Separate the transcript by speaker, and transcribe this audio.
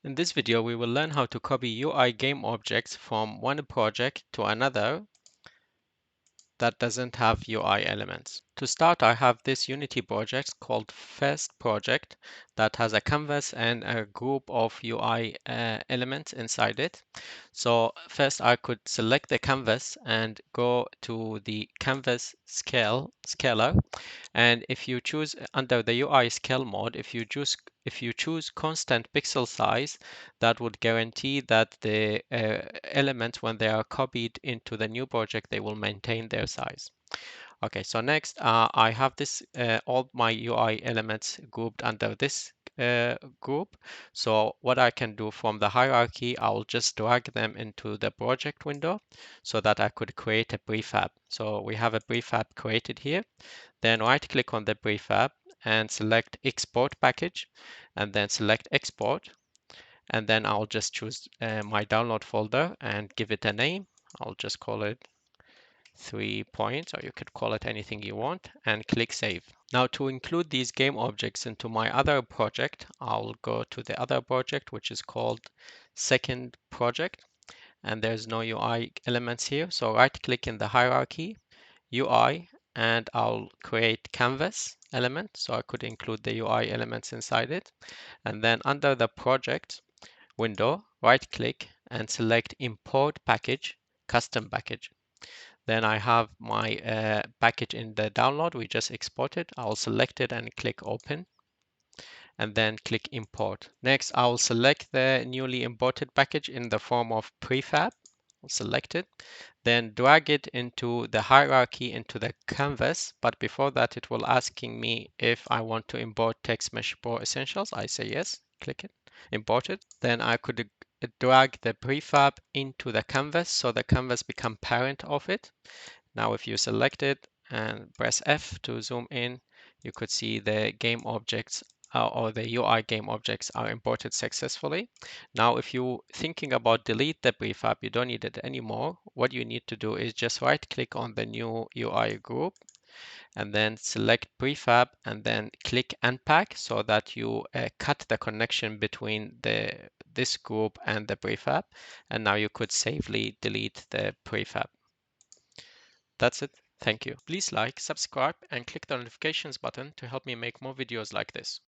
Speaker 1: In this video, we will learn how to copy UI game objects from one project to another that doesn't have UI elements. To start, I have this Unity project called FirstProject that has a canvas and a group of UI elements inside it. So first I could select the canvas and go to the canvas scaler. And if you choose under the UI scale mode, if you choose constant pixel size, that would guarantee that the elements, when they are copied into the new project, they will maintain their size. Okay, so next I have this all my UI elements grouped under this group. So what I can do from the hierarchy, I'll just drag them into the project window so that I could create a prefab. So we have a prefab created here. Then right click on the prefab and select export package, and then select export. And then I'll just choose my download folder and give it a name. I'll just call it 3 points, or you could call it anything you want, and click save. Now to include these game objects into my other project, I'll go to the other project, which is called SecondPorject, and there's no UI elements here. So right click in the hierarchy, UI, and I'll create canvas element. So I could include the UI elements inside it. And then under the project window, right click and select import package, custom package. Then I have my package in the download. We just exported. I'll select it and click open, and then click import. Next, I'll select the newly imported package in the form of prefab. I'll select it, then drag it into the hierarchy into the canvas. But before that, it will asking me if I want to import text mesh pro essentials. I say yes, click it, import it. Then I could drag the prefab into the canvas so the canvas become parent of it. Now, if you select it and press F to zoom in, you could see the game objects or the UI game objects are imported successfully. Now, if you're thinking about delete the prefab, you don't need it anymore. What you need to do is just right click on the new UI group and then select prefab and then click Unpack so that you cut the connection between this group and the prefab. And now you could safely delete the prefab. That's it. Thank you. Please like, subscribe, and click the notifications button to help me make more videos like this.